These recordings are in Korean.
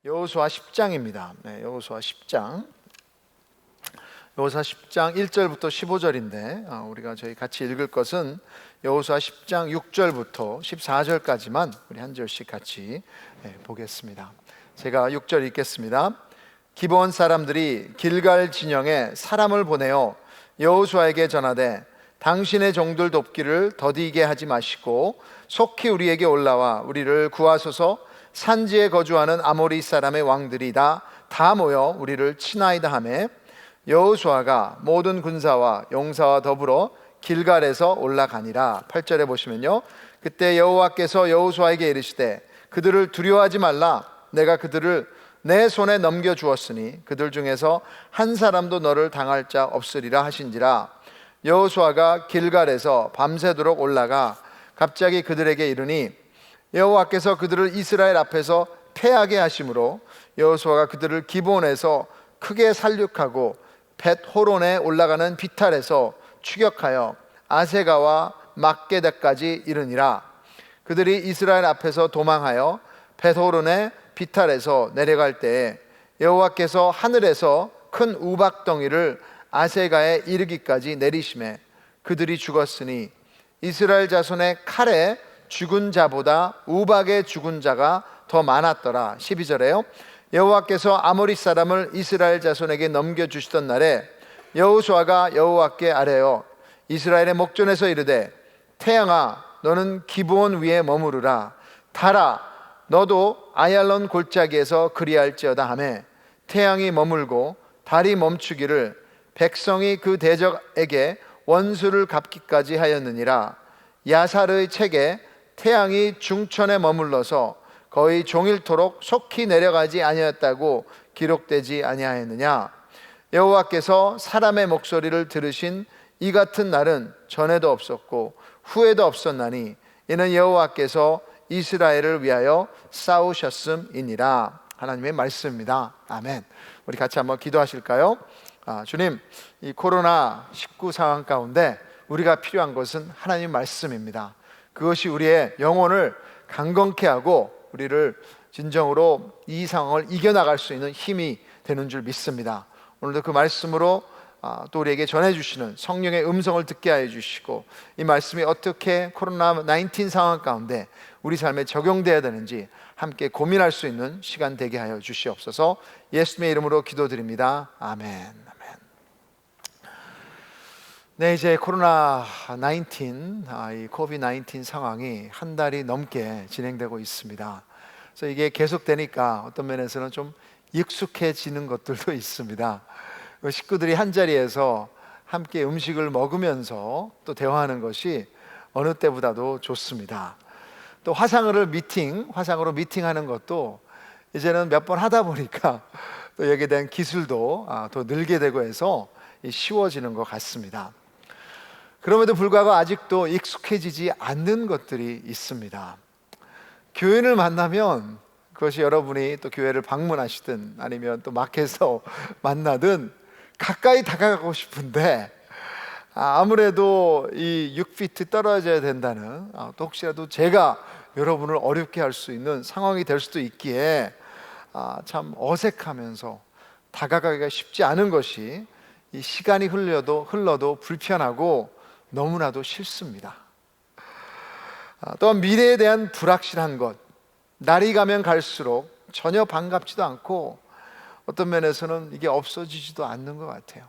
여호수아 10장입니다. 여호수아 10장. 여호수아 10장 1절부터 15절인데 우리가 저희 같이 읽을 것은 여호수아 10장 6절부터 14절까지만 우리 한 절씩 같이 보겠습니다. 제가 6절 읽겠습니다. 기브온 사람들이 길갈 진영에 사람을 보내어 여호수아에게 전하되 당신의 종들 돕기를 더디게 하지 마시고 속히 우리에게 올라와 우리를 구하소서. 산지에 거주하는 아모리 사람의 왕들이 다 모여 우리를 치나이다 하매 여호수아가 모든 군사와 용사와 더불어 길갈에서 올라가니라. 8절에 보시면요, 그때 여호와께서 여호수아에게 이르시되 그들을 두려워하지 말라. 내가 그들을 내 손에 넘겨 주었으니 그들 중에서 한 사람도 너를 당할 자 없으리라 하신지라. 여호수아가 길갈에서 밤새도록 올라가 갑자기 그들에게 이르니 여호와께서 그들을 이스라엘 앞에서 패하게 하심으로 여호수아가 그들을 기브온에서 크게 살육하고 벳호론에 올라가는 비탈에서 추격하여 아세가와 막게다까지 이르니라. 그들이 이스라엘 앞에서 도망하여 벳호론의 비탈에서 내려갈 때에 여호와께서 하늘에서 큰 우박덩이를 아세가에 이르기까지 내리심에 그들이 죽었으니 이스라엘 자손의 칼에 죽은 자보다 우박에 죽은 자가 더 많았더라. 12절에요, 여호와께서 아모리 사람을 이스라엘 자손에게 넘겨주시던 날에 여호수아가 여호와께 아뢰어 이스라엘의 목전에서 이르되 태양아 너는 기브온 위에 머무르라. 달아 너도 아얄론 골짜기에서 그리할지어다 하매 태양이 머물고 달이 멈추기를 백성이 그 대적에게 원수를 갚기까지 하였느니라. 야살의 책에 태양이 중천에 머물러서 거의 종일토록 속히 내려가지 아니하였다고 기록되지 아니하였느냐. 여호와께서 사람의 목소리를 들으신 이 같은 날은 전에도 없었고 후에도 없었나니 이는 여호와께서 이스라엘을 위하여 싸우셨음이니라. 하나님의 말씀입니다. 아멘. 우리 같이 한번 기도하실까요? 주님, 이 코로나19 상황 가운데 우리가 필요한 것은 하나님 말씀입니다. 그것이 우리의 영혼을 강건케 하고 우리를 진정으로 이 상황을 이겨나갈 수 있는 힘이 되는 줄 믿습니다. 오늘도 그 말씀으로 또 우리에게 전해주시는 성령의 음성을 듣게 하여 주시고 이 말씀이 어떻게 코로나19 상황 가운데 우리 삶에 적용되어야 되는지 함께 고민할 수 있는 시간 되게 하여 주시옵소서. 예수님의 이름으로 기도드립니다. 아멘. 네, 이제 코로나19, 이 코비드-19 상황이 한 달이 넘게 진행되고 있습니다. 그래서 이게 계속되니까 어떤 면에서는 좀 익숙해지는 것들도 있습니다. 식구들이 한 자리에서 함께 음식을 먹으면서 또 대화하는 것이 어느 때보다도 좋습니다. 또 화상으로 미팅하는 것도 이제는 몇 번 하다 보니까 또 여기에 대한 기술도 더 늘게 되고 해서 쉬워지는 것 같습니다. 그럼에도 불구하고 아직도 익숙해지지 않는 것들이 있습니다. 교인을 만나면 그것이 여러분이 또 교회를 방문하시든 아니면 또 마켓에서 만나든 가까이 다가가고 싶은데 아무래도 이 6피트 떨어져야 된다는 또 혹시라도 제가 여러분을 어렵게 할 수 있는 상황이 될 수도 있기에 참 어색하면서 다가가기가 쉽지 않은 것이 이 시간이 흘러도 불편하고 너무나도 싫습니다. 또한 미래에 대한 불확실한 것, 날이 가면 갈수록 전혀 반갑지도 않고 어떤 면에서는 이게 없어지지도 않는 것 같아요.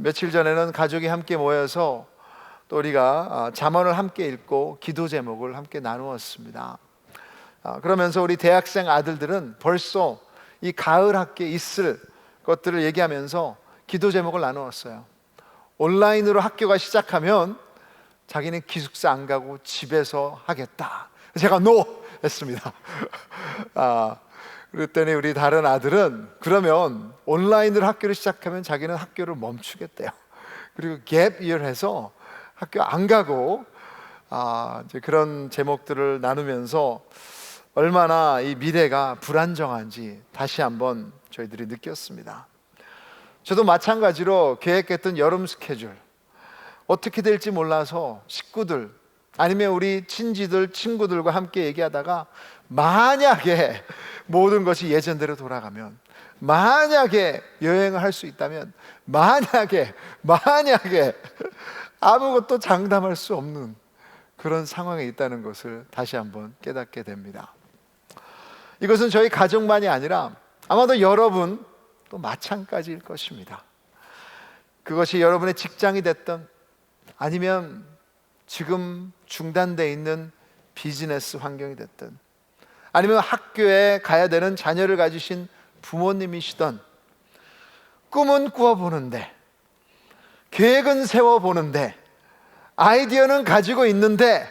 며칠 전에는 가족이 함께 모여서 또 우리가 잠언을 함께 읽고 기도 제목을 함께 나누었습니다. 그러면서 우리 대학생 아들들은 벌써 이 가을 학기에 있을 것들을 얘기하면서 기도 제목을 나누었어요. 온라인으로 학교가 시작하면 자기는 기숙사 안 가고 집에서 하겠다. 제가 NO! 했습니다. 그랬더니 우리 다른 아들은 그러면 온라인으로 학교를 시작하면 자기는 학교를 멈추겠대요. 그리고 갭 이어를 해서 학교 안 가고 이제 그런 제목들을 나누면서 얼마나 이 미래가 불안정한지 다시 한번 저희들이 느꼈습니다. 저도 마찬가지로 계획했던 여름 스케줄 어떻게 될지 몰라서 식구들 아니면 우리 친지들 친구들과 함께 얘기하다가 만약에 모든 것이 예전대로 돌아가면, 만약에 여행을 할 수 있다면, 만약에 아무것도 장담할 수 없는 그런 상황에 있다는 것을 다시 한번 깨닫게 됩니다. 이것은 저희 가족만이 아니라 아마도 여러분 또 마찬가지일 것입니다. 그것이 여러분의 직장이 됐든 아니면 지금 중단되어 있는 비즈니스 환경이 됐든 아니면 학교에 가야 되는 자녀를 가지신 부모님이시든, 꿈은 꾸어보는데, 계획은 세워보는데, 아이디어는 가지고 있는데,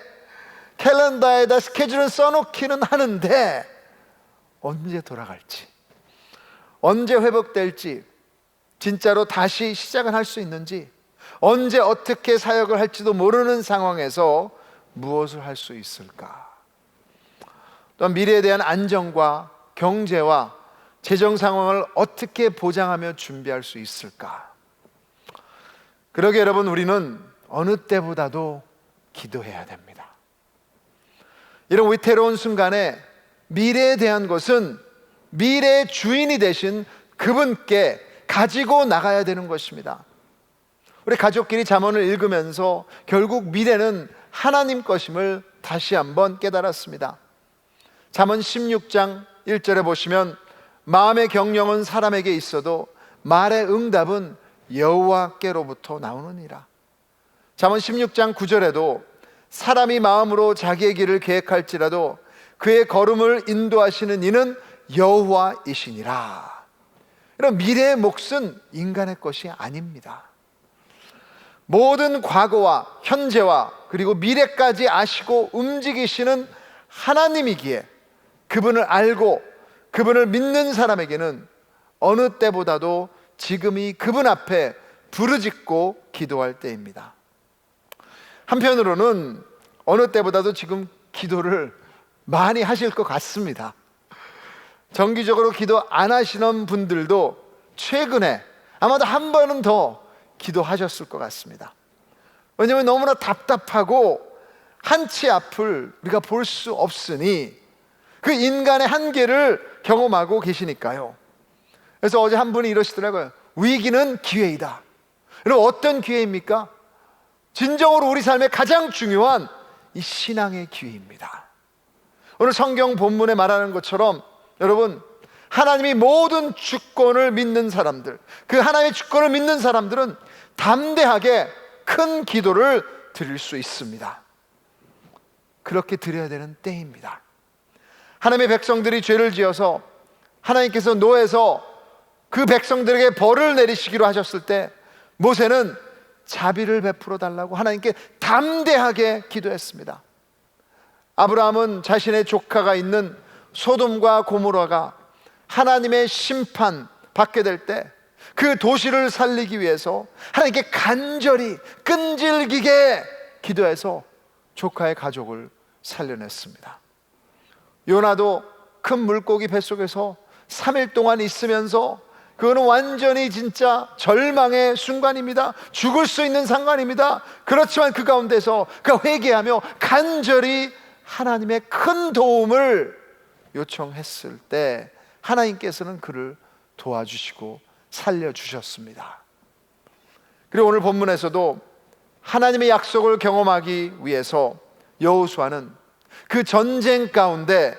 캘린더에다 스케줄은 써놓기는 하는데 언제 돌아갈지, 언제 회복될지, 진짜로 다시 시작을 할 수 있는지, 언제 어떻게 사역을 할지도 모르는 상황에서 무엇을 할 수 있을까? 또한 미래에 대한 안정과 경제와 재정 상황을 어떻게 보장하며 준비할 수 있을까? 그러게 여러분, 우리는 어느 때보다도 기도해야 됩니다. 이런 위태로운 순간에 미래에 대한 것은 미래의 주인이 되신 그분께 가지고 나가야 되는 것입니다. 우리 가족끼리 잠언을 읽으면서 결국 미래는 하나님 것임을 다시 한번 깨달았습니다. 잠언 16장 1절에 보시면 마음의 경영은 사람에게 있어도 말의 응답은 여호와께로부터 나오느니라. 잠언 16장 9절에도 사람이 마음으로 자기의 길을 계획할지라도 그의 걸음을 인도하시는 이는 여호와이시니라. 이런 미래의 몫은 인간의 것이 아닙니다. 모든 과거와 현재와 그리고 미래까지 아시고 움직이시는 하나님이기에 그분을 알고 그분을 믿는 사람에게는 어느 때보다도 지금이 그분 앞에 부르짖고 기도할 때입니다. 한편으로는 어느 때보다도 지금 기도를 많이 하실 것 같습니다. 정기적으로 기도 안 하시는 분들도 최근에 아마도 한 번은 더 기도하셨을 것 같습니다. 왜냐하면 너무나 답답하고 한치 앞을 우리가 볼 수 없으니 그 인간의 한계를 경험하고 계시니까요. 그래서 어제 한 분이 이러시더라고요. 위기는 기회이다. 여러분, 어떤 기회입니까? 진정으로 우리 삶의 가장 중요한 이 신앙의 기회입니다. 오늘 성경 본문에 말하는 것처럼 여러분, 하나님이 모든 주권을 믿는 사람들, 그 하나님의 주권을 믿는 사람들은 담대하게 큰 기도를 드릴 수 있습니다. 그렇게 드려야 되는 때입니다. 하나님의 백성들이 죄를 지어서 하나님께서 노에서 그 백성들에게 벌을 내리시기로 하셨을 때 모세는 자비를 베풀어 달라고 하나님께 담대하게 기도했습니다. 아브라함은 자신의 조카가 있는 소돔과 고모라가 하나님의 심판 받게 될 때 그 도시를 살리기 위해서 하나님께 간절히 끈질기게 기도해서 조카의 가족을 살려냈습니다. 요나도 큰 물고기 뱃속에서 3일 동안 있으면서 그거는 완전히 진짜 절망의 순간입니다. 죽을 수 있는 상황입니다. 그렇지만 그 가운데서 그가 회개하며 간절히 하나님의 큰 도움을 요청했을 때 하나님께서는 그를 도와주시고 살려주셨습니다. 그리고 오늘 본문에서도 하나님의 약속을 경험하기 위해서 여호수아는 그 전쟁 가운데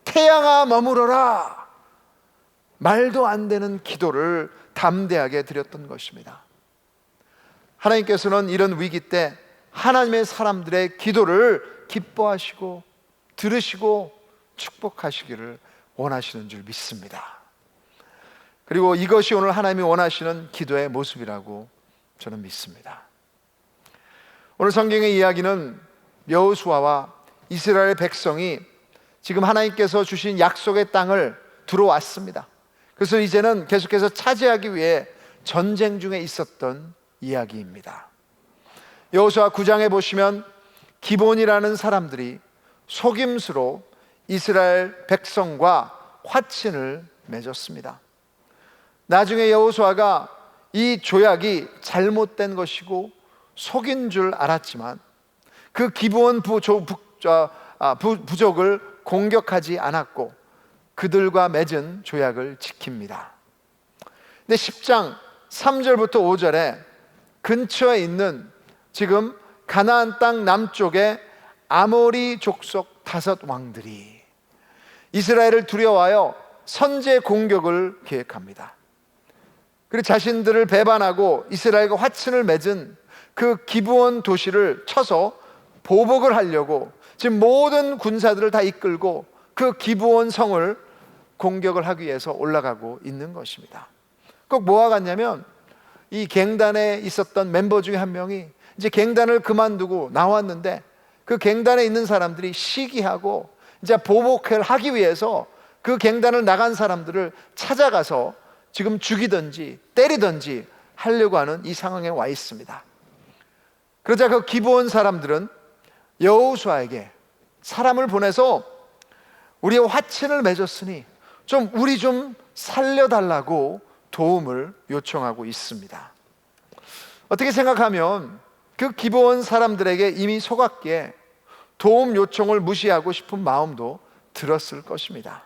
태양아 머무러라, 말도 안 되는 기도를 담대하게 드렸던 것입니다. 하나님께서는 이런 위기 때 하나님의 사람들의 기도를 기뻐하시고 들으시고 축복하시기를 원하시는 줄 믿습니다. 그리고 이것이 오늘 하나님이 원하시는 기도의 모습이라고 저는 믿습니다. 오늘 성경의 이야기는 여호수아와 이스라엘 백성이 지금 하나님께서 주신 약속의 땅을 들어왔습니다. 그래서 이제는 계속해서 차지하기 위해 전쟁 중에 있었던 이야기입니다. 여호수아 9장에 보시면 기본이라는 사람들이 속임수로 이스라엘 백성과 화친을 맺었습니다. 나중에 여호수아가 이 조약이 잘못된 것이고 속인 줄 알았지만 그 기브온 부족을 공격하지 않았고 그들과 맺은 조약을 지킵니다. 근데 10장 3절부터 5절에 근처에 있는 지금 가나안 땅 남쪽에 아모리 족속 5 왕들이 이스라엘을 두려워하여 선제 공격을 계획합니다. 그리고 자신들을 배반하고 이스라엘과 화친을 맺은 그 기브온 도시를 쳐서 보복을 하려고 지금 모든 군사들을 다 이끌고 그 기브온 성을 공격을 하기 위해서 올라가고 있는 것입니다. 꼭 뭐와 같냐면 이 갱단에 있었던 멤버 중에 한 명이 이제 갱단을 그만두고 나왔는데 그 갱단에 있는 사람들이 시기하고 이제 보복을 하기 위해서 그 갱단을 나간 사람들을 찾아가서 지금 죽이든지 때리든지 하려고 하는 이 상황에 와 있습니다. 그러자 그 기브온 사람들은 여호수아에게 사람을 보내서 우리와 화친을 맺었으니 우리 좀 살려달라고 도움을 요청하고 있습니다. 어떻게 생각하면 그 기브온 사람들에게 이미 속았기에 도움 요청을 무시하고 싶은 마음도 들었을 것입니다.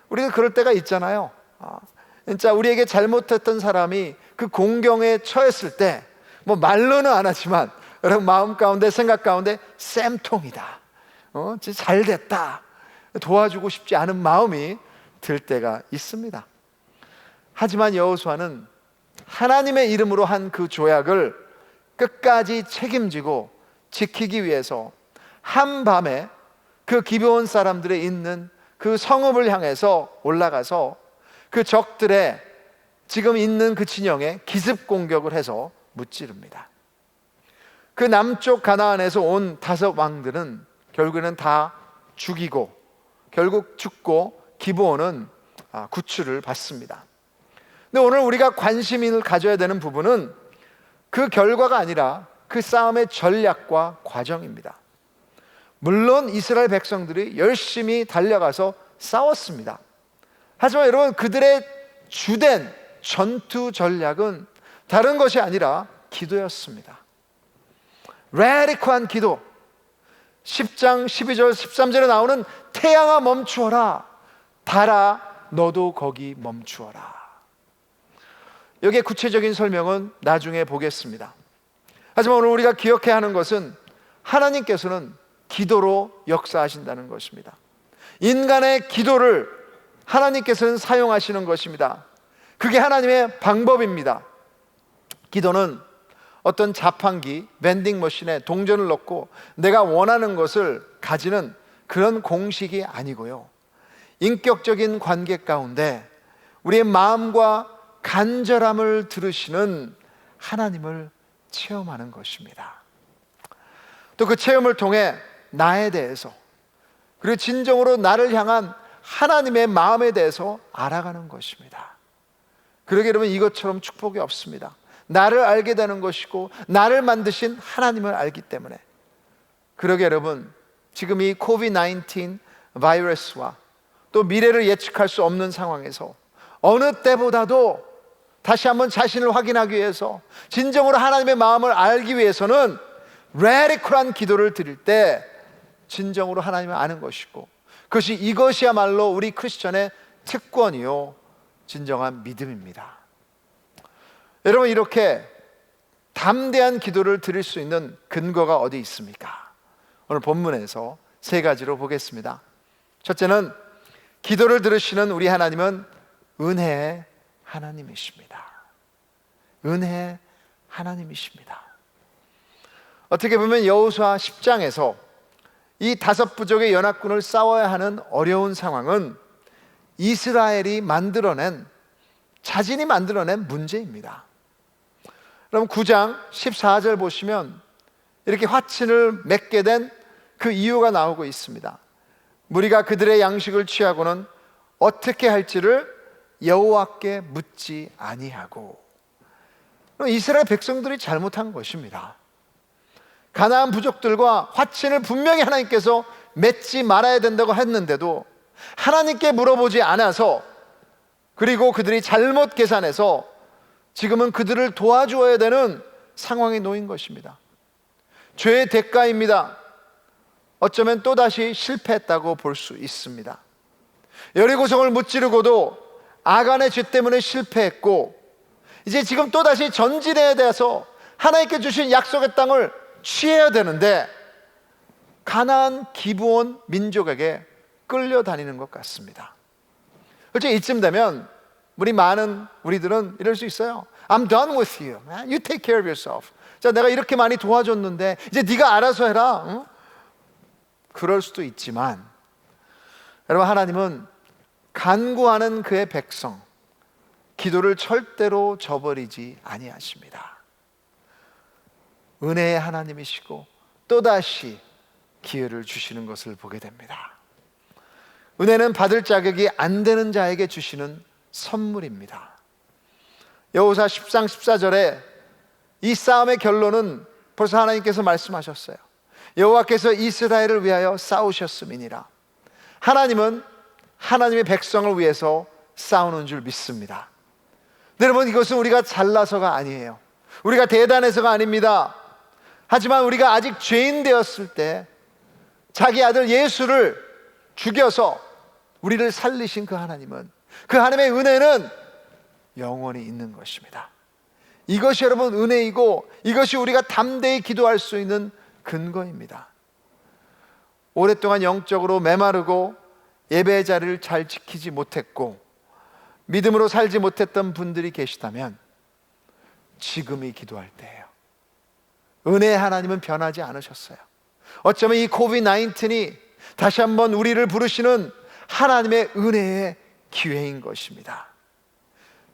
우리가 그럴 때가 있잖아요. 진짜 우리에게 잘못했던 사람이 그 공경에 처했을 때 뭐 말로는 안 하지만 여러분 마음 가운데 생각 가운데 쌤통이다, 진짜 잘됐다, 도와주고 싶지 않은 마음이 들 때가 있습니다. 하지만 여호수아는 하나님의 이름으로 한 그 조약을 끝까지 책임지고 지키기 위해서 한밤에 그 기브온 사람들이 있는 그 성읍을 향해서 올라가서 그 적들의 지금 있는 그 진영에 기습 공격을 해서 무찌릅니다. 그 남쪽 가나안에서 온 5 왕들은 결국에는 다 죽이고 결국 죽고 기브온은 구출을 받습니다. 근데 오늘 우리가 관심을 가져야 되는 부분은 그 결과가 아니라 그 싸움의 전략과 과정입니다. 물론 이스라엘 백성들이 열심히 달려가서 싸웠습니다. 하지만 여러분 그들의 주된 전투 전략은 다른 것이 아니라 기도였습니다. 라디컬한 기도. 10장 12절 13절에 나오는 태양아 멈추어라, 달아 너도 거기 멈추어라. 여기에 구체적인 설명은 나중에 보겠습니다. 하지만 오늘 우리가 기억해야 하는 것은 하나님께서는 기도로 역사하신다는 것입니다. 인간의 기도를 하나님께서는 사용하시는 것입니다. 그게 하나님의 방법입니다. 기도는 어떤 자판기, 밴딩 머신에 동전을 넣고 내가 원하는 것을 가지는 그런 공식이 아니고요, 인격적인 관계 가운데 우리의 마음과 간절함을 들으시는 하나님을 체험하는 것입니다. 또 그 체험을 통해 나에 대해서 그리고 진정으로 나를 향한 하나님의 마음에 대해서 알아가는 것입니다. 그러게 여러분 이것처럼 축복이 없습니다. 나를 알게 되는 것이고 나를 만드신 하나님을 알기 때문에. 그러게 여러분 지금 이 COVID-19 바이러스와 또 미래를 예측할 수 없는 상황에서 어느 때보다도 다시 한번 자신을 확인하기 위해서 진정으로 하나님의 마음을 알기 위해서는 라디컬한 기도를 드릴 때 진정으로 하나님을 아는 것이고 이것이야말로 우리 크리스천의 특권이요 진정한 믿음입니다. 여러분 이렇게 담대한 기도를 드릴 수 있는 근거가 어디 있습니까? 오늘 본문에서 3가지로 보겠습니다. 첫째는 기도를 들으시는 우리 하나님은 은혜의 하나님이십니다. 은혜의 하나님이십니다. 어떻게 보면 여호수아 10장에서 이 5 부족의 연합군을 싸워야 하는 어려운 상황은 이스라엘이 자신이 만들어낸 문제입니다. 그럼 9장 14절 보시면 이렇게 화친을 맺게 된 그 이유가 나오고 있습니다. 무리가 그들의 양식을 취하고는 어떻게 할지를 여호와께 묻지 아니하고. 이스라엘 백성들이 잘못한 것입니다. 가나안 부족들과 화친을 분명히 하나님께서 맺지 말아야 된다고 했는데도 하나님께 물어보지 않아서, 그리고 그들이 잘못 계산해서 지금은 그들을 도와주어야 되는 상황에 놓인 것입니다. 죄의 대가입니다. 어쩌면 또다시 실패했다고 볼 수 있습니다. 여리고성을 무찌르고도 아간의 죄 때문에 실패했고, 이제 지금 또다시 전진해야 돼서 하나님께 주신 약속의 땅을 취해야 되는데 가나안 기브온 민족에게 끌려다니는 것 같습니다. 솔직히 이쯤 되면 우리들은 이럴 수 있어요. I'm done with you. You take care of yourself. 자, 내가 이렇게 많이 도와줬는데 이제 네가 알아서 해라. 응? 그럴 수도 있지만, 여러분, 하나님은 간구하는 그의 백성, 기도를 절대로 저버리지 아니하십니다. 은혜의 하나님이시고 또다시 기회를 주시는 것을 보게 됩니다. 은혜는 받을 자격이 안 되는 자에게 주시는 선물입니다. 여호수아 10장 14절에 이 싸움의 결론은 벌써 하나님께서 말씀하셨어요. 여호와께서 이스라엘을 위하여 싸우셨음이니라. 하나님은 하나님의 백성을 위해서 싸우는 줄 믿습니다. 여러분, 이것은 우리가 잘나서가 아니에요. 우리가 대단해서가 아닙니다. 하지만 우리가 아직 죄인 되었을 때 자기 아들 예수를 죽여서 우리를 살리신 그 하나님은, 그 하나님의 은혜는 영원히 있는 것입니다. 이것이 여러분 은혜이고, 이것이 우리가 담대히 기도할 수 있는 근거입니다. 오랫동안 영적으로 메마르고 예배의 자리를 잘 지키지 못했고 믿음으로 살지 못했던 분들이 계시다면 지금이 기도할 때예요. 은혜의 하나님은 변하지 않으셨어요. 어쩌면 이 코비드-19이 다시 한번 우리를 부르시는 하나님의 은혜의 기회인 것입니다.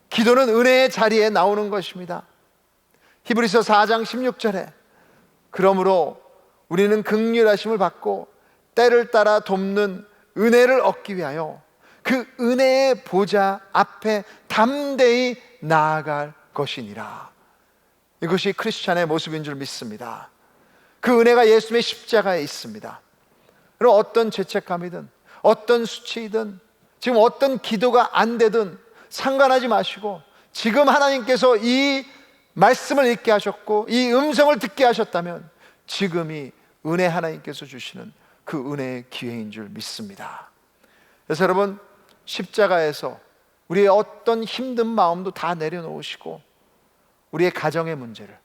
기도는 은혜의 자리에 나오는 것입니다. 히브리서 4장 16절에 그러므로 우리는 긍휼하심을 받고 때를 따라 돕는 은혜를 얻기 위하여 그 은혜의 보좌 앞에 담대히 나아갈 것이니라. 이것이 크리스찬의 모습인 줄 믿습니다. 그 은혜가 예수님의 십자가에 있습니다. 그럼 어떤 죄책감이든 어떤 수치이든 지금 어떤 기도가 안 되든 상관하지 마시고, 지금 하나님께서 이 말씀을 읽게 하셨고 이 음성을 듣게 하셨다면 지금이 은혜 하나님께서 주시는 그 은혜의 기회인 줄 믿습니다. 그래서 여러분, 십자가에서 우리의 어떤 힘든 마음도 다 내려놓으시고 우리의 가정의 문제를,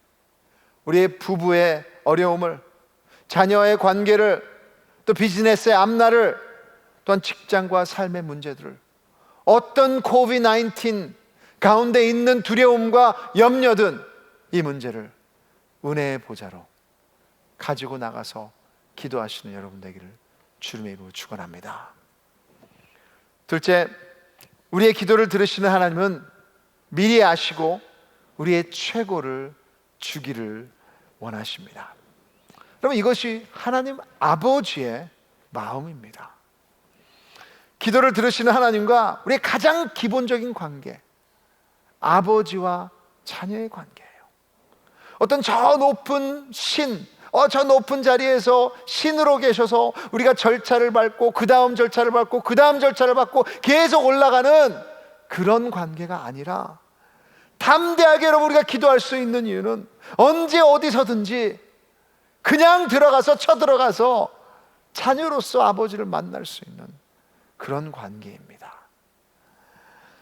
우리의 부부의 어려움을, 자녀의 관계를, 또 비즈니스의 앞날을, 또한 직장과 삶의 문제들을, 어떤 코비드-19 가운데 있는 두려움과 염려든 이 문제를 은혜의 보좌로 가지고 나가서 기도하시는 여러분 되기를 주님의 이름으로 축원합니다. 둘째, 우리의 기도를 들으시는 하나님은 미리 아시고 우리의 최고를 주기를 원하십니다. 여러분, 이것이 하나님 아버지의 마음입니다. 기도를 들으시는 하나님과 우리의 가장 기본적인 관계, 아버지와 자녀의 관계예요. 어떤 저 높은 신, 저 높은 자리에서 신으로 계셔서 우리가 절차를 밟고 그 다음 절차를 밟고 그 다음 절차를 밟고 계속 올라가는 그런 관계가 아니라, 담대하게 여러분 우리가 기도할 수 있는 이유는 언제 어디서든지 그냥 들어가서 쳐들어가서 자녀로서 아버지를 만날 수 있는 그런 관계입니다.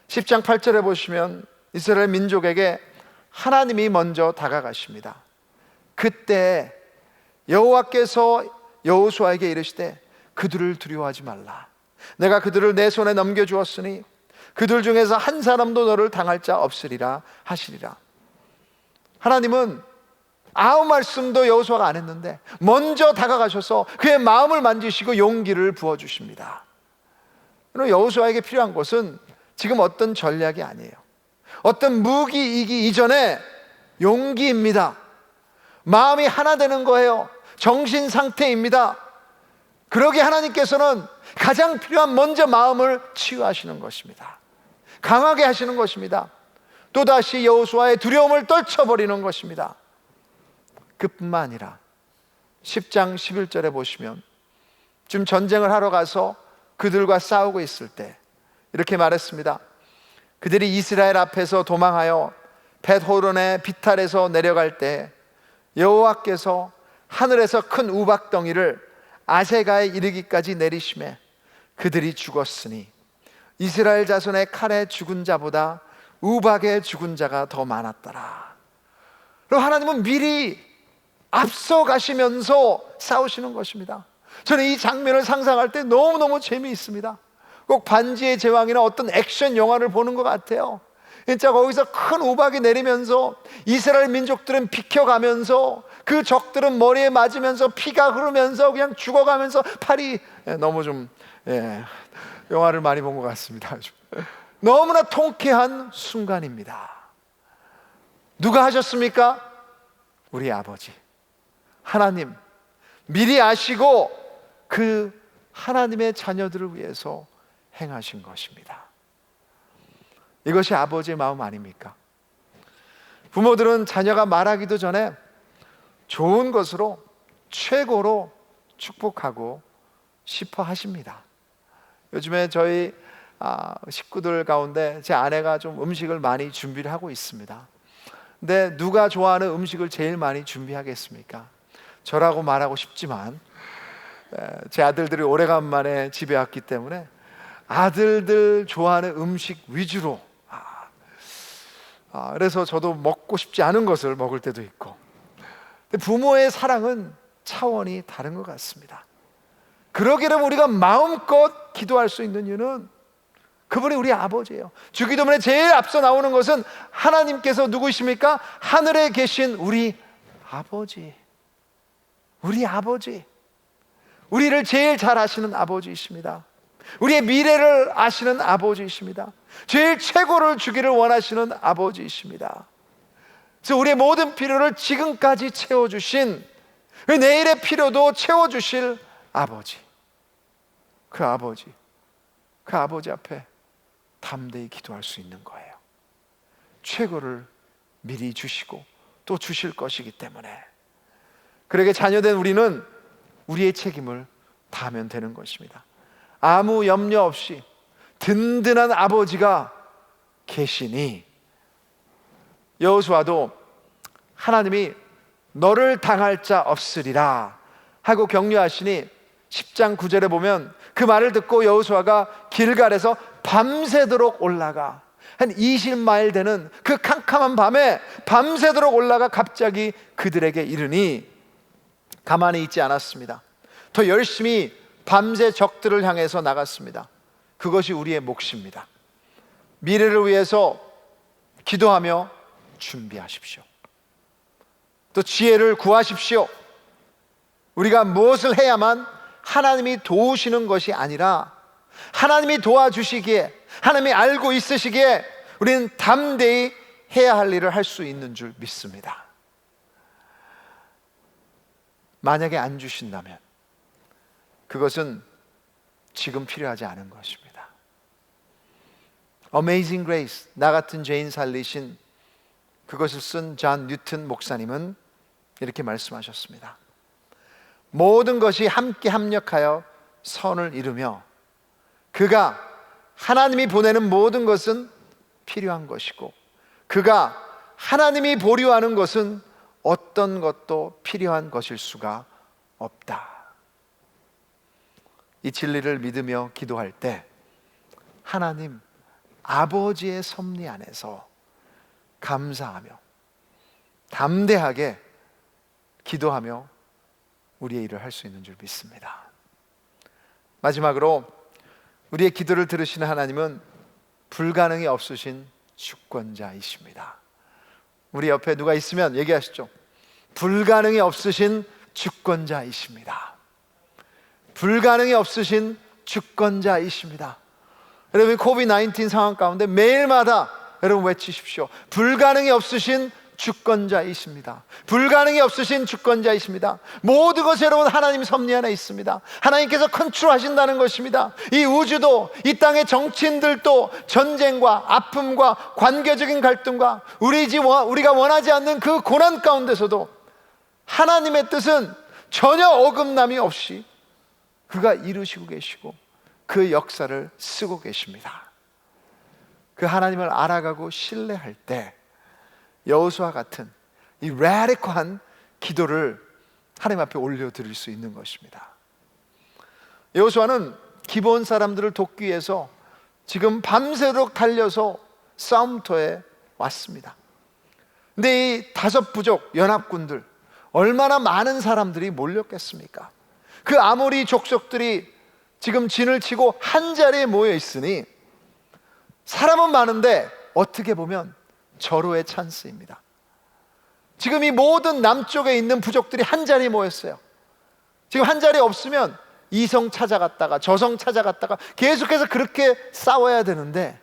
10장 8절에 보시면 이스라엘 민족에게 하나님이 먼저 다가가십니다. 그때 여호와께서 여호수아에게 이르시되 그들을 두려워하지 말라. 내가 그들을 내 손에 넘겨주었으니 그들 중에서 한 사람도 너를 당할 자 없으리라 하시리라. 하나님은 아무 말씀도 여호수아가 안 했는데 먼저 다가가셔서 그의 마음을 만지시고 용기를 부어주십니다. 여호수아에게 필요한 것은 지금 어떤 전략이 아니에요. 어떤 무기이기 이전에 용기입니다. 마음이 하나 되는 거예요. 정신 상태입니다. 그러기에 하나님께서는 가장 필요한 먼저 마음을 치유하시는 것입니다. 강하게 하시는 것입니다. 또다시 여호수아의 두려움을 떨쳐버리는 것입니다. 그뿐만 아니라 10장 11절에 보시면 지금 전쟁을 하러 가서 그들과 싸우고 있을 때 이렇게 말했습니다. 그들이 이스라엘 앞에서 도망하여 벳호론의 비탈에서 내려갈 때 여호와께서 하늘에서 큰 우박덩이를 아세가에 이르기까지 내리심에 그들이 죽었으니 이스라엘 자손의 칼에 죽은 자보다 우박에 죽은 자가 더 많았더라. 그럼 하나님은 미리 앞서 가시면서 싸우시는 것입니다. 저는 이 장면을 상상할 때 너무너무 재미있습니다. 꼭 반지의 제왕이나 어떤 액션 영화를 보는 것 같아요. 진짜 거기서 큰 우박이 내리면서 이스라엘 민족들은 비켜가면서 그 적들은 머리에 맞으면서 피가 흐르면서 그냥 죽어가면서 팔이 너무 좀 영화를 많이 본 것 같습니다. 너무나 통쾌한 순간입니다. 누가 하셨습니까? 우리 아버지 하나님 미리 아시고 그 하나님의 자녀들을 위해서 행하신 것입니다. 이것이 아버지의 마음 아닙니까? 부모들은 자녀가 말하기도 전에 좋은 것으로 최고로 축복하고 싶어 하십니다. 요즘에 저희 식구들 가운데 제 아내가 좀 음식을 많이 준비를 하고 있습니다. 근데 누가 좋아하는 음식을 제일 많이 준비하겠습니까? 저라고 말하고 싶지만 제 아들들이 오래간만에 집에 왔기 때문에 아들들 좋아하는 음식 위주로 그래서 저도 먹고 싶지 않은 것을 먹을 때도 있고, 부모의 사랑은 차원이 다른 것 같습니다. 그러기를 우리가 마음껏 기도할 수 있는 이유는 그분이 우리 아버지예요. 주기도문에 제일 앞서 나오는 것은 하나님께서 누구십니까? 하늘에 계신 우리 아버지. 우리 아버지, 우리를 제일 잘 아시는 아버지이십니다. 우리의 미래를 아시는 아버지이십니다. 제일 최고를 주기를 원하시는 아버지이십니다. 그래서 우리의 모든 필요를 지금까지 채워주신, 내일의 필요도 채워주실 아버지, 그 아버지 앞에 담대히 기도할 수 있는 거예요. 최고를 미리 주시고 또 주실 것이기 때문에 그러게 자녀된 우리는 우리의 책임을 다하면 되는 것입니다. 아무 염려 없이 든든한 아버지가 계시니 여호수아도 하나님이 너를 당할 자 없으리라 하고 격려하시니 10장 9절에 보면 그 말을 듣고 여호수아가 길갈에서 밤새도록 올라가, 한 20마일 되는 그 캄캄한 밤에 밤새도록 올라가 갑자기 그들에게 이르니 가만히 있지 않았습니다. 더 열심히 밤새 적들을 향해서 나갔습니다. 그것이 우리의 몫입니다. 미래를 위해서 기도하며 준비하십시오. 또 지혜를 구하십시오. 우리가 무엇을 해야만 하나님이 도우시는 것이 아니라 하나님이 도와주시기에, 하나님이 알고 있으시기에 우리는 담대히 해야 할 일을 할 수 있는 줄 믿습니다. 만약에 안 주신다면 그것은 지금 필요하지 않은 것입니다. Amazing Grace, 나 같은 죄인 살리신, 그것을 쓴 존 뉴턴 목사님은 이렇게 말씀하셨습니다. 모든 것이 함께 합력하여 선을 이루며 그가 하나님이 보내는 모든 것은 필요한 것이고 그가 하나님이 보류하는 것은 어떤 것도 필요한 것일 수가 없다. 이 진리를 믿으며 기도할 때 하나님 아버지의 섭리 안에서 감사하며 담대하게 기도하며 우리의 일을 할 수 있는 줄 믿습니다. 마지막으로 우리의 기도를 들으시는 하나님은 불가능이 없으신 주권자이십니다. 우리 옆에 누가 있으면 얘기하시죠. 불가능이 없으신 주권자이십니다. 불가능이 없으신 주권자이십니다. 여러분 코비드-19 상황 가운데 매일마다 여러분 외치십시오. 불가능이 없으신 주권자이십니다. 불가능이 없으신 주권자이십니다. 모든 것이 여러분 하나님 섭리 안에 있습니다. 하나님께서 컨트롤하신다는 것입니다. 이 우주도, 이 땅의 정치인들도 전쟁과 아픔과 관계적인 갈등과 우리가 원하지 않는 그 고난 가운데서도 하나님의 뜻은 전혀 어긋남이 없이 그가 이루시고 계시고 그 역사를 쓰고 계십니다. 그 하나님을 알아가고 신뢰할 때 여호수아 같은 이 라디컬한 기도를 하나님 앞에 올려드릴 수 있는 것입니다. 여호수아는 기브온 사람들을 돕기 위해서 지금 밤새도록 달려서 싸움터에 왔습니다. 근데 이 5부족 연합군들, 얼마나 많은 사람들이 몰렸겠습니까? 그 아모리 족속들이 지금 진을 치고 한 자리에 모여 있으니 사람은 많은데 어떻게 보면 절호의 찬스입니다. 지금 이 모든 남쪽에 있는 부족들이 한 자리에 모였어요. 지금 한 자리에 없으면 이성 찾아갔다가 저성 찾아갔다가 계속해서 그렇게 싸워야 되는데,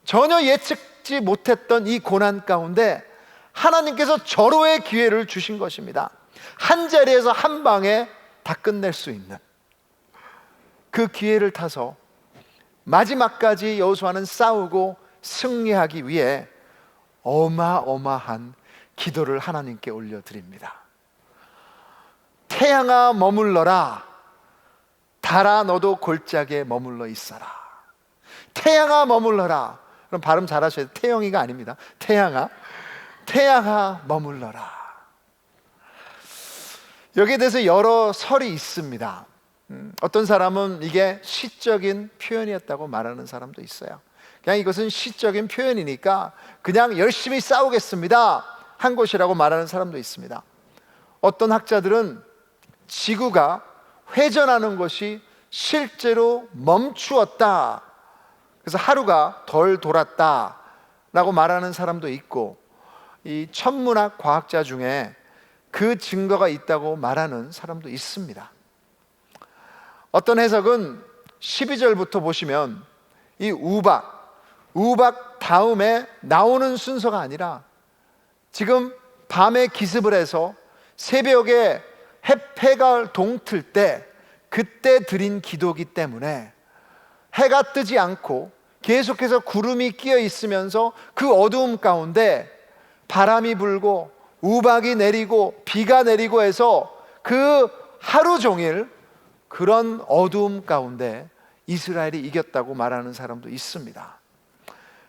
전혀 예측지 못했던 이 고난 가운데 하나님께서 절호의 기회를 주신 것입니다. 한 자리에서 한 방에 다 끝낼 수 있는 그 기회를 타서 마지막까지 여호수아는 싸우고 승리하기 위해 어마어마한 기도를 하나님께 올려드립니다. 태양아 머물러라, 달아 너도 골짜기에 머물러 있어라. 태양아 머물러라. 그럼 발음 잘하셔야 돼요. 태영이가 아닙니다. 태양아 머물러라. 여기에 대해서 여러 설이 있습니다. 어떤 사람은 이게 시적인 표현이었다고 말하는 사람도 있어요. 그냥 이것은 시적인 표현이니까 그냥 열심히 싸우겠습니다 한 것이라고 말하는 사람도 있습니다. 어떤 학자들은 지구가 회전하는 것이 실제로 멈추었다, 그래서 하루가 덜 돌았다 라고 말하는 사람도 있고, 이 천문학 과학자 중에 그 증거가 있다고 말하는 사람도 있습니다. 어떤 해석은 12절부터 보시면 이 우박 다음에 나오는 순서가 아니라 지금 밤에 기습을 해서 새벽에 해가 동틀 때 그때 드린 기도기 때문에 해가 뜨지 않고 계속해서 구름이 끼어 있으면서 그 어두움 가운데 바람이 불고 우박이 내리고 비가 내리고 해서 그 하루 종일 그런 어두움 가운데 이스라엘이 이겼다고 말하는 사람도 있습니다.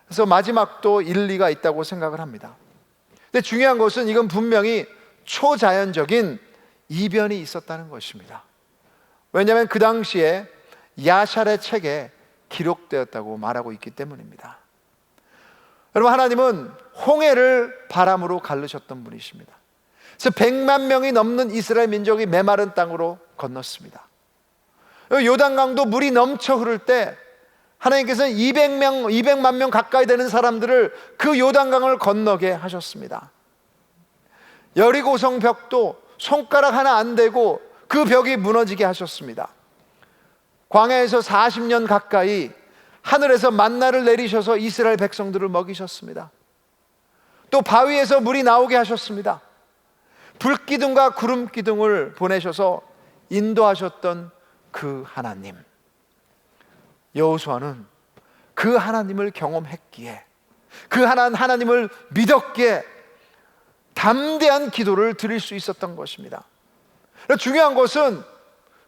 그래서 마지막도 일리가 있다고 생각을 합니다. 근데 중요한 것은 이건 분명히 초자연적인 이변이 있었다는 것입니다. 왜냐하면 그 당시에 야샬의 책에 기록되었다고 말하고 있기 때문입니다. 여러분, 하나님은 홍해를 바람으로 가르셨던 분이십니다. 그래서 100만 명이 넘는 이스라엘 민족이 메마른 땅으로 건넜습니다. 요단강도 물이 넘쳐 흐를 때 하나님께서는 200만 명 가까이 되는 사람들을 그 요단강을 건너게 하셨습니다. 여리고성 벽도 손가락 하나 안 대고 그 벽이 무너지게 하셨습니다. 광야에서 40년 가까이 하늘에서 만나를 내리셔서 이스라엘 백성들을 먹이셨습니다. 또 바위에서 물이 나오게 하셨습니다. 불기둥과 구름기둥을 보내셔서 인도하셨던 그 하나님, 여호수아는 그 하나님을 경험했기에, 그 하나님을 믿었기에 담대한 기도를 드릴 수 있었던 것입니다. 중요한 것은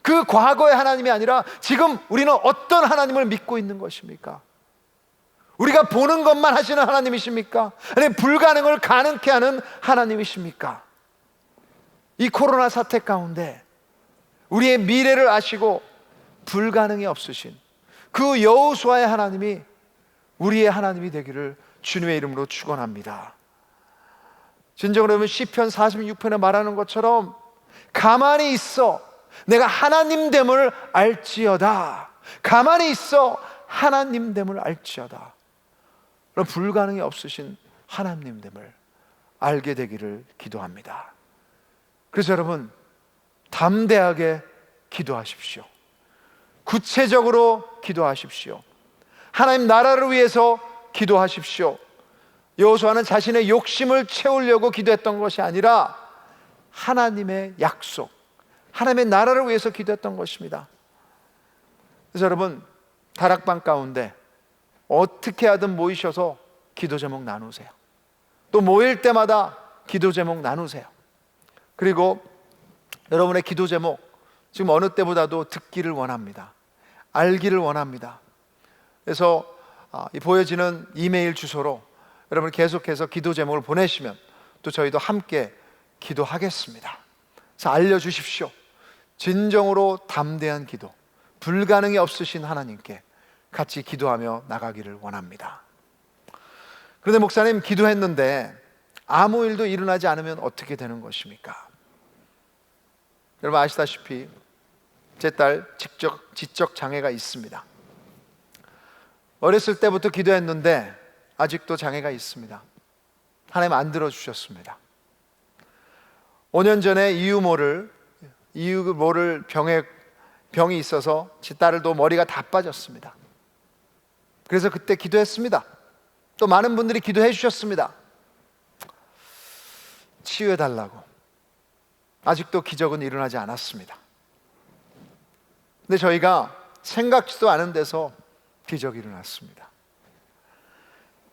그 과거의 하나님이 아니라 지금 우리는 어떤 하나님을 믿고 있는 것입니까? 우리가 보는 것만 하시는 하나님이십니까? 아니면 불가능을 가능케 하는 하나님이십니까? 이 코로나 사태 가운데 우리의 미래를 아시고 불가능이 없으신 그 여호수아의 하나님이 우리의 하나님이 되기를 주님의 이름으로 축원합니다. 진정으로 보면 시편 46편에 말하는 것처럼 가만히 있어 내가 하나님됨을 알지어다. 가만히 있어 하나님됨을 알지어다. 그럼 불가능이 없으신 하나님됨을 알게 되기를 기도합니다. 그래서 여러분, 담대하게 기도하십시오. 구체적으로 기도하십시오. 하나님 나라를 위해서 기도하십시오. 여호수아는 자신의 욕심을 채우려고 기도했던 것이 아니라 하나님의 약속, 하나님의 나라를 위해서 기도했던 것입니다. 그래서 여러분, 다락방 가운데 어떻게 하든 모이셔서 기도 제목 나누세요. 또 모일 때마다 기도 제목 나누세요. 그리고 여러분의 기도 제목 지금 어느 때보다도 듣기를 원합니다. 알기를 원합니다. 그래서 이 보여지는 이메일 주소로 여러분 계속해서 기도 제목을 보내시면 또 저희도 함께 기도하겠습니다. 그래서 알려주십시오. 진정으로 담대한 기도, 불가능이 없으신 하나님께 같이 기도하며 나가기를 원합니다. 그런데 목사님, 기도했는데 아무 일도 일어나지 않으면 어떻게 되는 것입니까? 여러분 아시다시피 제 딸 지적 장애가 있습니다. 어렸을 때부터 기도했는데 아직도 장애가 있습니다. 하나님 안 들어주셨습니다. 5년 전에 이유 모를 병이 있어서 제 딸도 머리가 다 빠졌습니다. 그래서 그때 기도했습니다. 또 많은 분들이 기도해 주셨습니다. 치유해 달라고. 아직도 기적은 일어나지 않았습니다. 근데 저희가 생각지도 않은 데서 기적이 일어났습니다.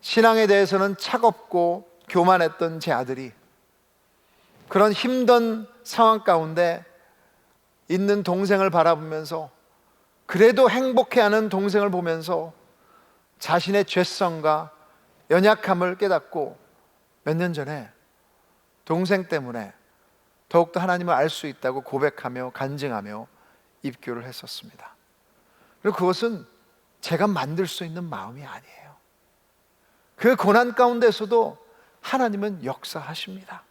신앙에 대해서는 차갑고 교만했던 제 아들이 그런 힘든 상황 가운데 있는 동생을 바라보면서, 그래도 행복해하는 동생을 보면서 자신의 죄성과 연약함을 깨닫고 몇 년 전에 동생 때문에 더욱더 하나님을 알 수 있다고 고백하며 간증하며 입교를 했었습니다. 그리고 그것은 제가 만들 수 있는 마음이 아니에요. 그 고난 가운데서도 하나님은 역사하십니다.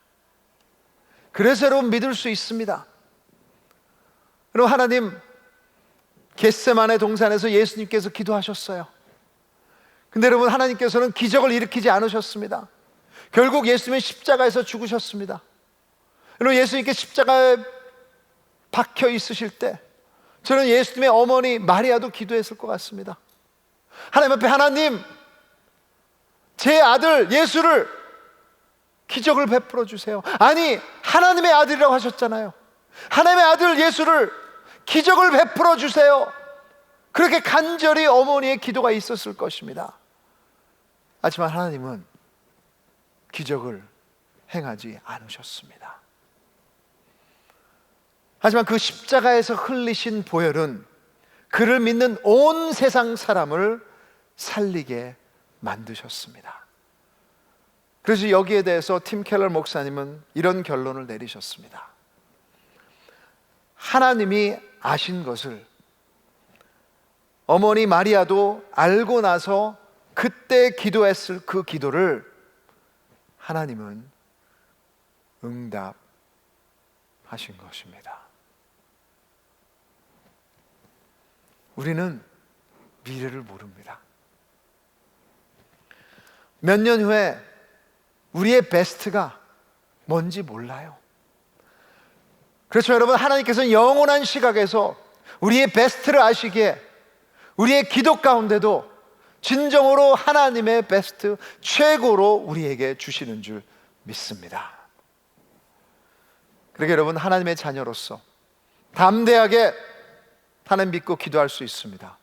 그래서 여러분 믿을 수 있습니다. 여러분, 하나님 겟세마네 동산에서 예수님께서 기도하셨어요. 근데 여러분, 하나님께서는 기적을 일으키지 않으셨습니다. 결국 예수님은 십자가에서 죽으셨습니다. 여러분, 예수님께 십자가에 박혀 있으실 때 저는 예수님의 어머니 마리아도 기도했을 것 같습니다. 하나님 앞에, 하나님, 제 아들 예수를 기적을 베풀어 주세요. 아니, 하나님의 아들이라고 하셨잖아요. 하나님의 아들 예수를 기적을 베풀어 주세요. 그렇게 간절히 어머니의 기도가 있었을 것입니다. 하지만 하나님은 기적을 행하지 않으셨습니다. 하지만 그 십자가에서 흘리신 보혈은 그를 믿는 온 세상 사람을 살리게 만드셨습니다. 그래서 여기에 대해서 팀 켈러 목사님은 이런 결론을 내리셨습니다. 하나님이 아신 것을 어머니 마리아도 알고 나서 그때 기도했을 그 기도를 하나님은 응답하신 것입니다. 우리는 미래를 모릅니다. 몇 년 후에 우리의 베스트가 뭔지 몰라요. 그렇죠, 여러분. 하나님께서는 영원한 시각에서 우리의 베스트를 아시기에 우리의 기도 가운데도 진정으로 하나님의 베스트, 최고로 우리에게 주시는 줄 믿습니다. 그러게 여러분, 하나님의 자녀로서 담대하게 하나님 믿고 기도할 수 있습니다.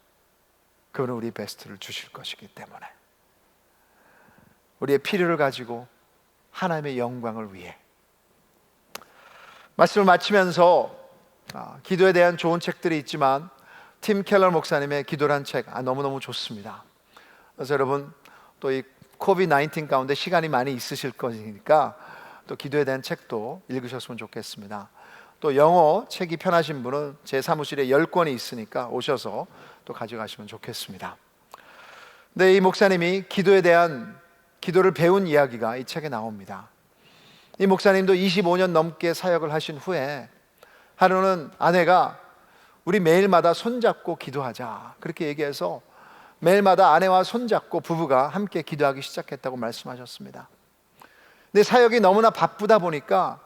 그분은 우리 베스트를 주실 것이기 때문에 우리의 필요를 가지고 하나님의 영광을 위해. 말씀을 마치면서 기도에 대한 좋은 책들이 있지만 팀 켈러 목사님의 기도란 책 너무너무 좋습니다. 그래서 여러분, 또 이 코비드-19 가운데 시간이 많이 있으실 거니까 또 기도에 대한 책도 읽으셨으면 좋겠습니다. 또 영어 책이 편하신 분은 제 사무실에 10권이 있으니까 오셔서 또 가져가시면 좋겠습니다. 근데 이 목사님이 기도를 배운 이야기가 이 책에 나옵니다. 이 목사님도 25년 넘게 사역을 하신 후에 하루는 아내가 우리 매일마다 손잡고 기도하자 그렇게 얘기해서 매일마다 아내와 손잡고 부부가 함께 기도하기 시작했다고 말씀하셨습니다. 근데 사역이 너무나 바쁘다 보니까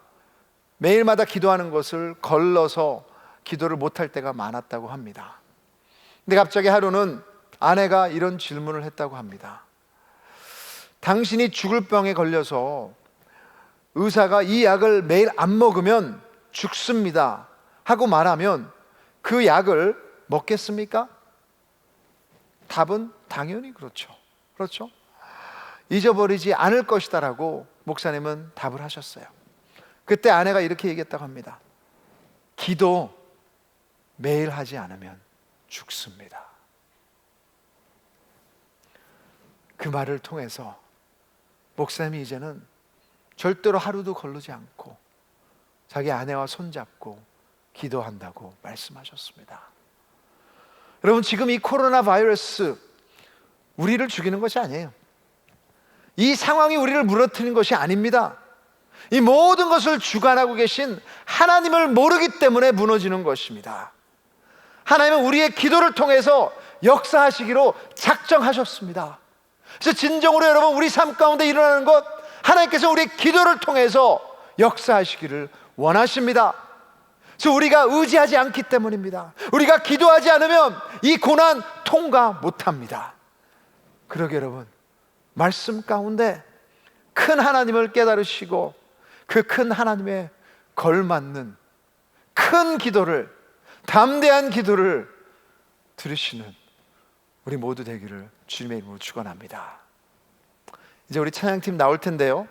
매일마다 기도하는 것을 걸러서 기도를 못할 때가 많았다고 합니다. 근데 갑자기 하루는 아내가 이런 질문을 했다고 합니다. 당신이 죽을 병에 걸려서 의사가 이 약을 매일 안 먹으면 죽습니다 하고 말하면 그 약을 먹겠습니까? 답은 당연히 그렇죠. 그렇죠? 잊어버리지 않을 것이다 라고 목사님은 답을 하셨어요. 그때 아내가 이렇게 얘기했다고 합니다. 기도 매일 하지 않으면 죽습니다. 그 말을 통해서 목사님이 이제는 절대로 하루도 거르지 않고 자기 아내와 손잡고 기도한다고 말씀하셨습니다. 여러분, 지금 이 코로나 바이러스 우리를 죽이는 것이 아니에요. 이 상황이 우리를 무너뜨리는 것이 아닙니다. 이 모든 것을 주관하고 계신 하나님을 모르기 때문에 무너지는 것입니다. 하나님은 우리의 기도를 통해서 역사하시기로 작정하셨습니다. 그래서 진정으로 여러분, 우리 삶 가운데 일어나는 것, 하나님께서 우리의 기도를 통해서 역사하시기를 원하십니다. 그래서 우리가 의지하지 않기 때문입니다. 우리가 기도하지 않으면 이 고난 통과 못합니다. 그러게 여러분, 말씀 가운데 큰 하나님을 깨달으시고 그 큰 하나님에 걸맞는 큰 기도를, 담대한 기도를 들으시는 우리 모두 되기를 주님의 이름으로 축원합니다. 이제 우리 찬양팀 나올 텐데요,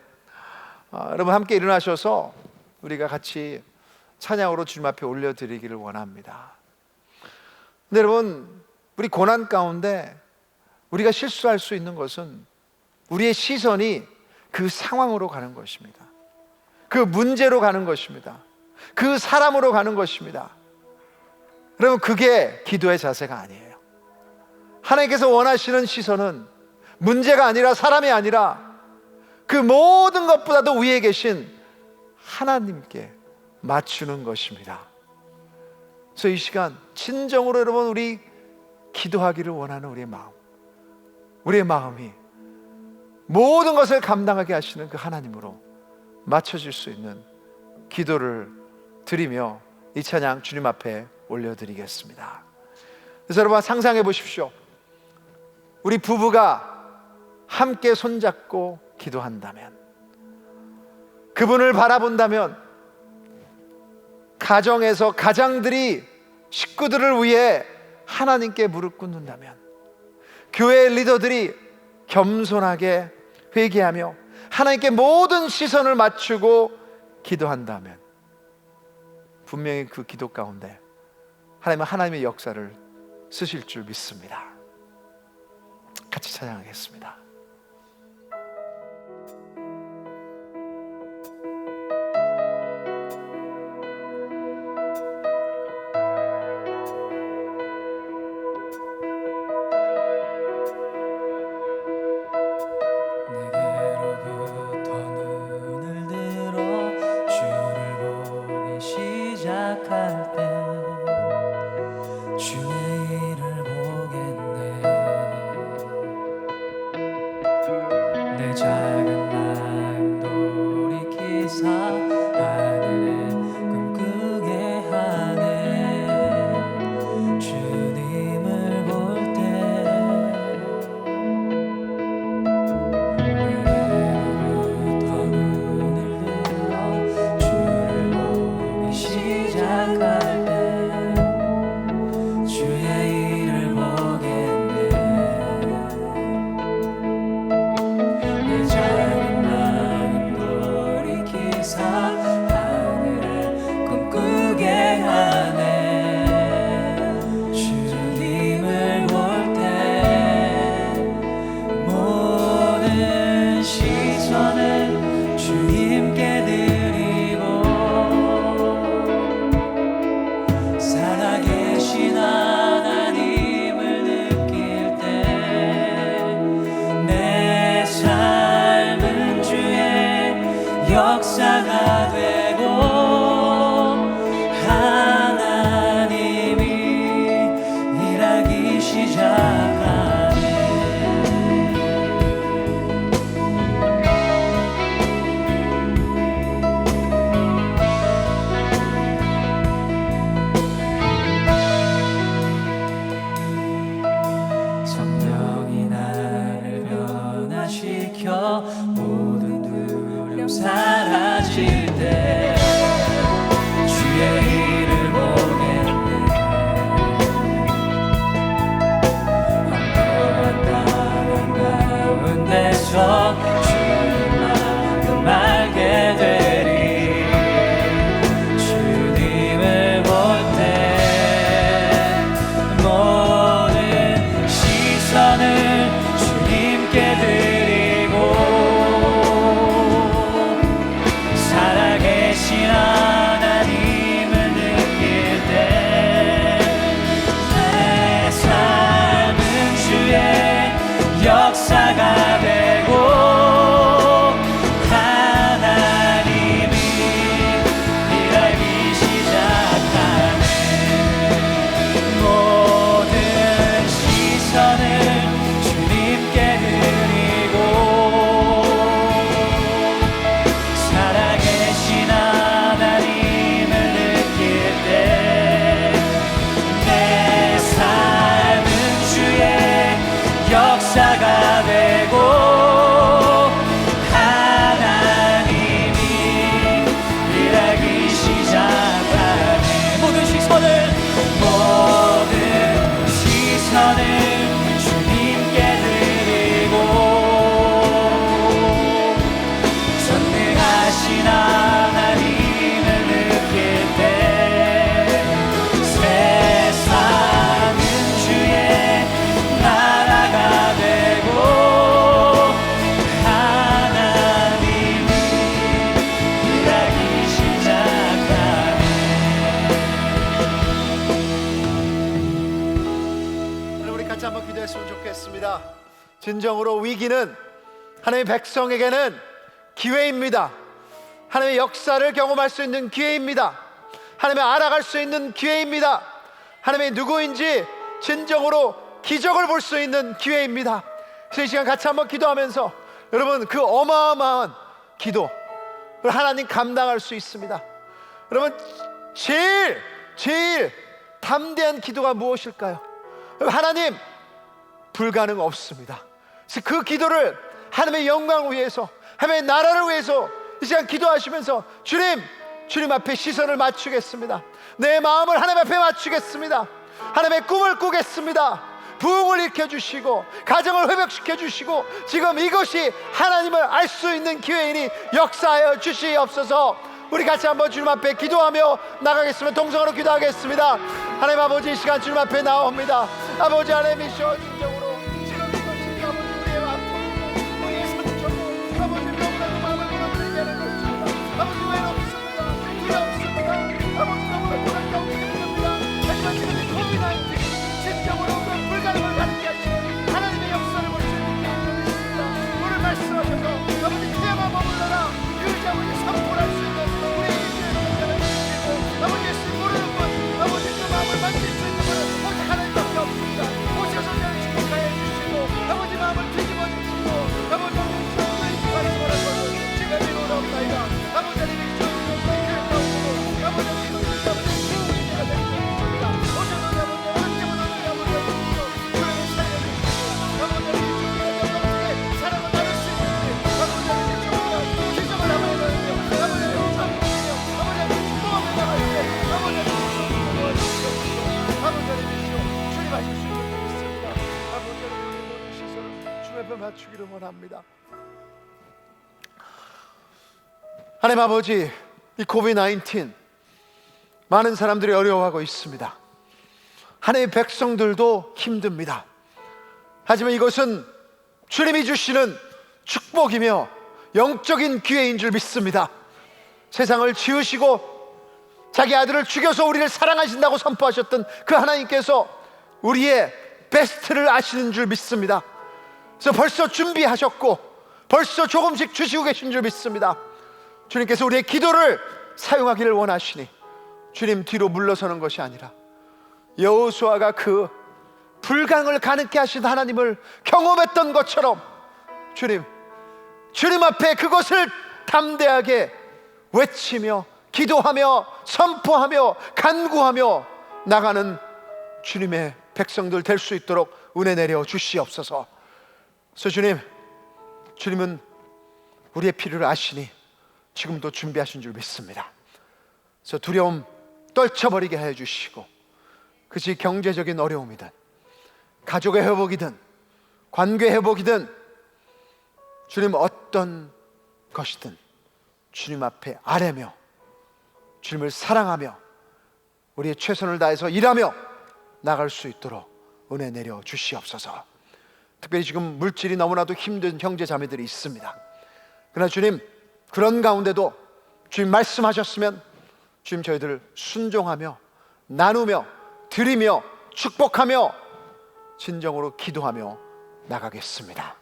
여러분 함께 일어나셔서 우리가 같이 찬양으로 주님 앞에 올려드리기를 원합니다. 근데 여러분, 우리 고난 가운데 우리가 실수할 수 있는 것은 우리의 시선이 그 상황으로 가는 것입니다. 그 문제로 가는 것입니다. 그 사람으로 가는 것입니다. 여러분, 그게 기도의 자세가 아니에요. 하나님께서 원하시는 시선은 문제가 아니라, 사람이 아니라 그 모든 것보다도 위에 계신 하나님께 맞추는 것입니다. 그래서 이 시간 진정으로 여러분, 우리 기도하기를 원하는 우리의 마음이 모든 것을 감당하게 하시는 그 하나님으로 맞춰질 수 있는 기도를 드리며 이 찬양 주님 앞에 올려드리겠습니다. 그래서 여러분, 상상해 보십시오. 우리 부부가 함께 손잡고 기도한다면, 그분을 바라본다면, 가정에서 가장들이 식구들을 위해 하나님께 무릎 꿇는다면, 교회 리더들이 겸손하게 회개하며 하나님께 모든 시선을 맞추고 기도한다면, 분명히 그 기도 가운데 하나님은 하나님의 역사를 쓰실 줄 믿습니다. 같이 찬양하겠습니다. 역사가 되고 하나님이 일하기 시작하네. 성령이 나를 변화시켜 모든 두려움 사라질 때 주의 일을 보겠네. 험난한 땅 가운데서 주님만큼 알게 되리. 주님을 볼 때 모든 시선을 주님께 드리고 살아계신 하나님을 느낄 때 내 진정으로 위기는 하나님의 백성에게는 기회입니다. 하나님의 역사를 경험할 수 있는 기회입니다. 하나님을 알아갈 수 있는 기회입니다. 하나님의 누구인지 진정으로 기적을 볼 수 있는 기회입니다. 그래서 이 시간 같이 한번 기도하면서 여러분 그 어마어마한 기도 하나님 감당할 수 있습니다. 여러분 제일 담대한 기도가 무엇일까요? 하나님 불가능 없습니다. 그래서 그 기도를 하나님의 영광을 위해서, 하나님의 나라를 위해서 이 시간 기도하시면서 주님 앞에 시선을 맞추겠습니다. 내 마음을 하나님 앞에 맞추겠습니다. 하나님의 꿈을 꾸겠습니다. 부흥을 일으켜주시고 가정을 회복시켜 주시고 지금 이것이 하나님을 알 수 있는 기회이니 역사하여 주시옵소서. 우리 같이 한번 주님 앞에 기도하며 나가겠습니다. 동성으로 기도하겠습니다. 하나님 아버지, 이 시간 주님 앞에 나옵니다. 아버지 하나님이시여, 진정으로 지금 이것이 아버지 우리의 아픔이고 우리의 상처고 아버지 너무나도 마음을 무너뜨리게 하는 것입니다. 아버지 외롭습니다. 두렵습니다. 아버지 너무나 고난가운데 힘듭니다. 하지만 지금 이 코비드-19 진정으로 그 불가능을 가르게 하시는 하나님의 역사를 볼 수 있는 기회를 있습니다. 오늘 말씀하셔서 아버지 태양아 머물러라 유자와 선포할 수 있는 우리의 인생을 주시고 아버지 예수 모르는 것 아버지 그 마음을 만질 수 있는 것은 오직 하나님밖에 없습니다. 오셔서 저를 축복하여 주시고 아버지 마음을 뒤집어 주시고 아버지 하나님 말씀을 하셔서 지금 이루어옵나이다. 아버지 하나님 저희를 교회 가운데로 아버지 하나님 이것이 아버지 부흥이가 될 수 있습니다. 오셔서 아버지 언제보다 아버지 교회를 살려주시고 아버지 하나님 저희가 어떻게 사랑을 나눌 수 있는지 아버지 하나님 저희가 기적을 하며 아버지 하나님 참으시며 아버지 하나님 축복하며 나갈 때 아버지 하나님 도와주시옵소서. 아버지 하나님이시여 주님 하실 수 있는 일 있습니다. 아버지 하나님 우리 모든 시선을 주님 앞에 맞추기를 원합니다. 하나님 아버지, 이 코비드-19 많은 사람들이 어려워하고 있습니다. 하나님의 백성들도 힘듭니다. 하지만 이것은 주님이 주시는 축복이며 영적인 기회인 줄 믿습니다. 세상을 지으시고 자기 아들을 죽여서 우리를 사랑하신다고 선포하셨던 그 하나님께서 우리의 베스트를 아시는 줄 믿습니다. 그래서 벌써 준비하셨고 벌써 조금씩 주시고 계신 줄 믿습니다. 주님께서 우리의 기도를 사용하기를 원하시니 주님 뒤로 물러서는 것이 아니라 여호수아가 그 불가능을 가능케 하신 하나님을 경험했던 것처럼 주님 앞에 그것을 담대하게 외치며 기도하며 선포하며 간구하며 나가는 주님의 백성들 될 수 있도록 은혜 내려 주시옵소서. 그래서 주님은 우리의 필요를 아시니 지금도 준비하신 줄 믿습니다. 그래서 두려움 떨쳐버리게 해 주시고 그것이 경제적인 어려움이든 가족의 회복이든 관계 회복이든 주님 어떤 것이든 주님 앞에 아뢰며 주님을 사랑하며 우리의 최선을 다해서 일하며 나갈 수 있도록 은혜 내려 주시옵소서. 특별히 지금 물질이 너무나도 힘든 형제 자매들이 있습니다. 그러나 주님 그런 가운데도 주님 말씀하셨으면 주님 저희들을 순종하며 나누며 드리며 축복하며 진정으로 기도하며 나가겠습니다.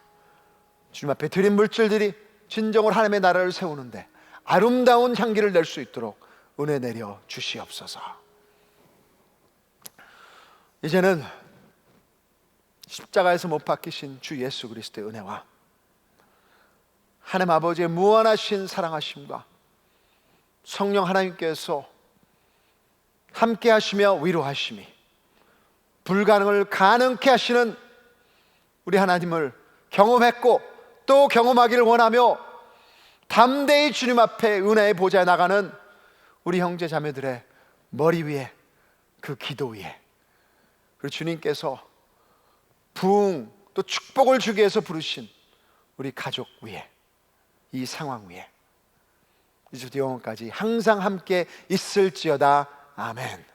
주님 앞에 드린 물질들이 진정으로 하나님의 나라를 세우는데 아름다운 향기를 낼 수 있도록 은혜 내려 주시옵소서. 이제는 십자가에서 못 박히신 주 예수 그리스도의 은혜와 하나님 아버지의 무한하신 사랑하심과 성령 하나님께서 함께 하시며 위로하심이 불가능을 가능케 하시는 우리 하나님을 경험했고 또 경험하기를 원하며 담대히 주님 앞에 은혜의 보좌에 나가는 우리 형제 자매들의 머리 위에 그 기도 위에 그리고 주님께서 부흥 또 축복을 주기 위해서 부르신 우리 가족 위에 이 상황 위에 이제부터 영원까지 항상 함께 있을지어다. 아멘.